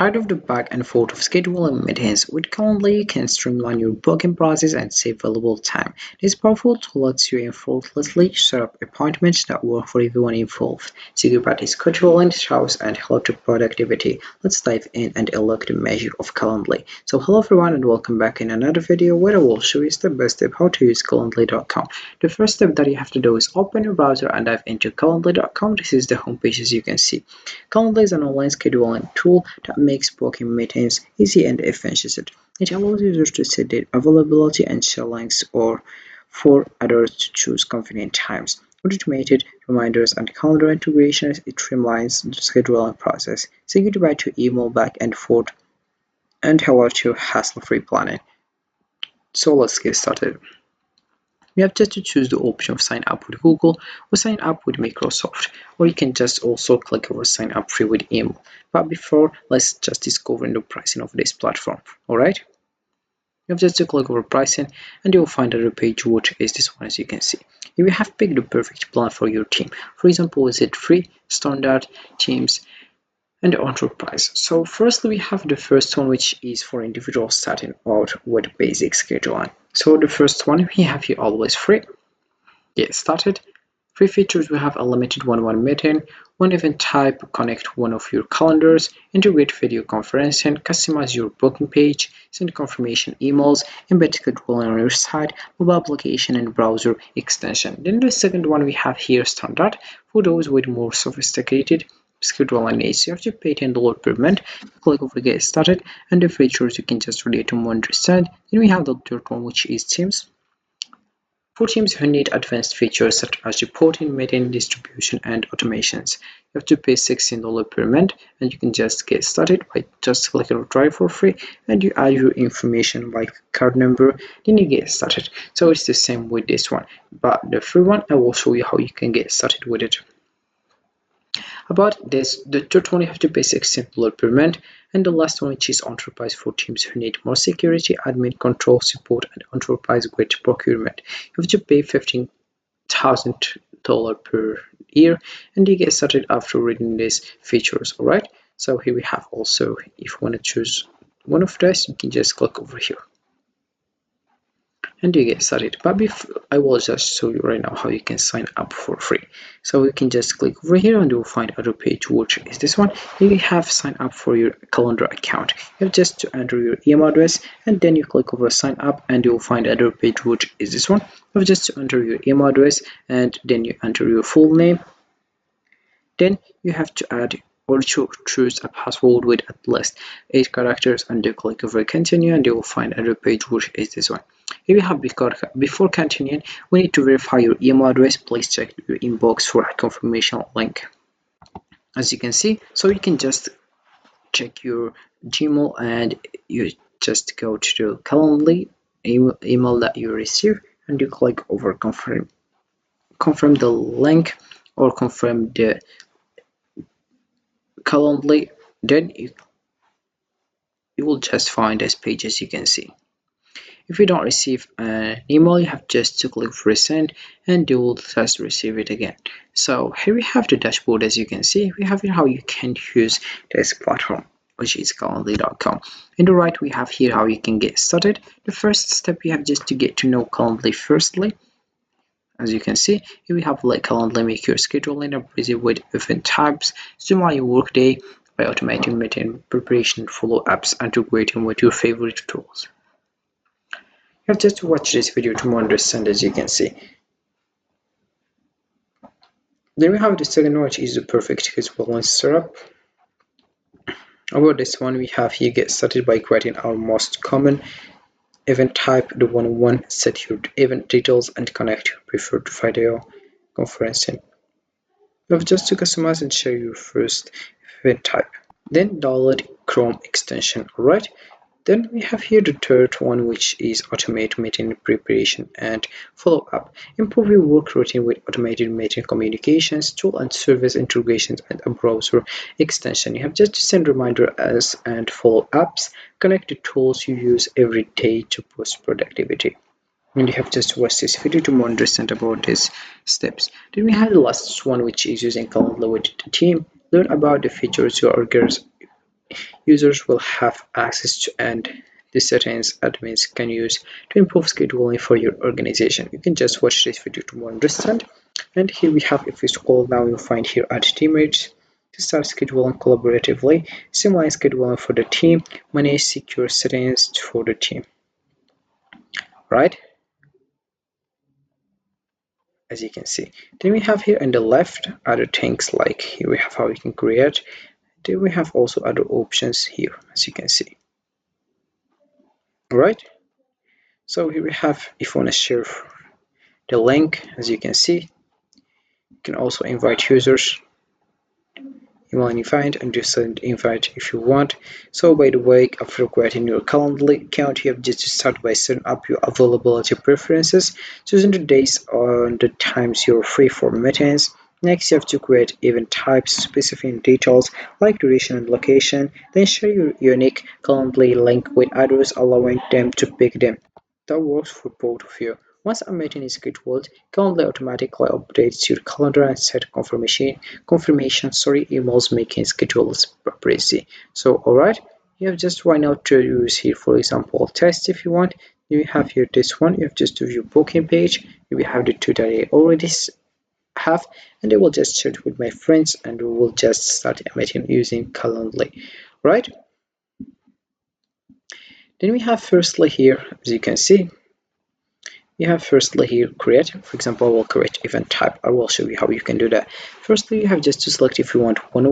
Tired of the back and forth of scheduling meetings? With Calendly, you can streamline your booking process and save valuable time. This powerful tool lets you effortlessly set up appointments that work for everyone involved. Secure party scheduling shows and help to productivity. Let's dive in and unlock the magic of Calendly. So hello everyone and welcome back in another video where I will show you step by step how to use Calendly.com. The first step that you have to do is open your browser and dive into Calendly.com. This is the homepage as you can see. Calendly is an online scheduling tool that makes booking meetings easy and efficient. It allows users to set their availability and share links or for others to choose convenient times. With automated reminders and calendar integrations, it streamlines the scheduling process. Say goodbye to email back and forth and hello to hassle-free planning. So let's get started. You have just to choose the option of sign up with Google or sign up with Microsoft, or you can just also click over sign up free with email. But before, let's just discover the pricing of this platform. Alright, you have just to click over pricing and you will find a page which is this one as you can see. You have picked the perfect plan for your team. For example, is it free, standard, teams, and enterprise. So firstly, we have the first one, which is for individuals starting out with basic scheduling. So the first one we have here always free. Get started. Free features: we have a limited one-on-one meeting, one event type, connect one of your calendars, integrate video conferencing, customize your booking page, send confirmation emails, embed scheduling on your site, mobile application, and browser extension. Then the second one we have here standard for those with more sophisticated scheduling needs. You have to pay $10 per month. Click over get started, and the features you can just relate to understand. Then we have the third one, which is teams. For teams who need advanced features such as reporting, meeting, distribution, and automations, you have to pay $16 per month, and you can just get started by just clicking on try for free, and you add your information like card number, then you get started. So it's the same with this one, but the free one I will show you how you can get started with it. About this, the third one you have to pay $16 per month, and the last one, which is enterprise, for teams who need more security, admin control, support, and enterprise grade procurement. You have to pay $15,000 per year, and you get started after reading these features. Alright, so here we have also, if you want to choose one of these, you can just click over here and you get started. But before, I will just show you right now how you can sign up for free. So you can just click over here and you will find other page, which is this one. Here you have sign up for your calendar account. You have just to enter your email address, and then you click over sign up and you will find other page, which is this one. You have just to enter your email address, and then you enter your full name. Then you have to add or choose a password with at least 8 characters, and you click over continue, and you will find another page, which is this one. Here we have before continuing, we need to verify your email address. Please check your inbox for a confirmation link. As you can see, so you can just check your Gmail and you just go to the Calendly email that you receive, and you click over confirm the link or confirm the Calendly. Then you will just find this page as you can see. If you don't receive an email, you have just to click resend, and you will just receive it again. So here we have the dashboard. As you can see, we have here how you can use this platform, which is Calendly.com. In the right, we have here how you can get started. The first step, you have just to get to know Calendly firstly. As you can see, here we have like Calendly make your scheduling up busy with event types, streamline your workday by automating meeting preparation, follow-ups, and integrating with your favorite tools. You have just to watch this video to understand, as you can see. Then we have the second one, which is the perfect scheduling setup. About this one, we have here get started by creating our most common event type, the one-on-one, set your event details, and connect your preferred video conferencing. You have just to customize and share your first event type. Then download Chrome extension. Alright. Then we have here the third one, which is automate meeting preparation and follow-up. Improve your work routine with automated meeting communications, tool and service integrations, and a browser extension. You have just to send reminders and follow-ups. Connect the tools you use every day to boost productivity. And you have just watched this video to more understand about these steps. Then we have the last one, which is using Calendly with the team. Learn about the features your users will have access to, and the settings admins can use to improve scheduling for your organization. You can just watch this video to more understand. And here we have, if you scroll down, you'll find here add teammates to start scheduling collaboratively, streamline scheduling for the team, manage secure settings for the team. Right? As you can see. Then we have here on the left other things, like here we have how we can create. Then we have also other options here, as you can see. Alright, so here we have, if you want to share the link, as you can see, you can also invite users. You want invite and just send invite if you want. So by the way, after creating your Calendly account, you have just to start by setting up your availability preferences, choosing the days and the times you're free for meetings. Next, you have to create event types, specifying details like duration and location. Then share your unique Calendly link with others, allowing them to pick them. That works for both of you. Once a meeting is scheduled, Calendly automatically updates your calendar and set confirmation emails, making schedules easy. So alright, you have just right now to use here, for example, test if you want. You have here this one, you have just to view booking page. You have the two that I already have, and I will just share it with my friends, and we will just start a meeting using Calendly, right? Then we have firstly here, as you can see, you have firstly here create. For example, I will create event type. I will show you how you can do that. Firstly, you have just to select if you want one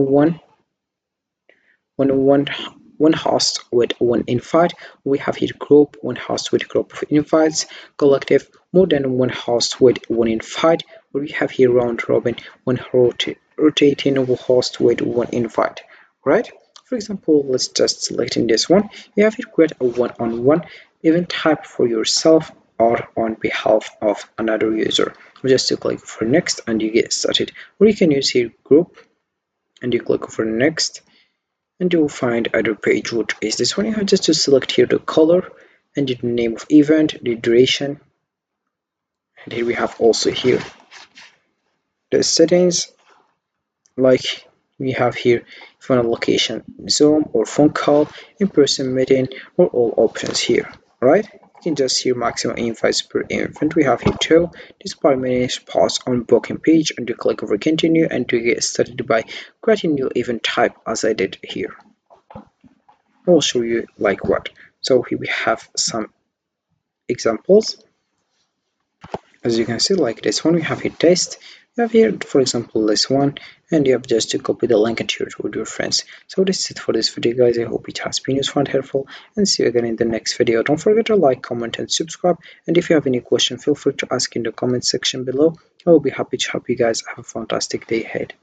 host with one invite. We have here group, one host with group of invites, collective, more than one host with one invite. We have here round robin, one rotating host with one invite, right? For example, let's just select in this one. You have here create a one-on-one event type for yourself or on behalf of another user. Just to click for next and you get started. Or you can use here group and you click for next and you will find other page, which is this one. You have just to select here the color and the name of event, the duration, and here we have also here the settings, like we have here if you want a location, Zoom or phone call, in-person meeting, or all options here, right? You can just see maximum invites per event. We have here two. This part minutes pause on booking page and you click over continue and to get started by creating new event type as I did here. I'll show you like what. So here we have some examples. As you can see, like this one, we have here test. You have here, for example, this one, and you have just to copy the link and share it with your friends. So this is it for this video, guys. I hope it has been useful and helpful, and see you again in the next video. Don't forget to like, comment, and subscribe. And if you have any question, feel free to ask in the comment section below. I will be happy to help you guys. Have a fantastic day ahead.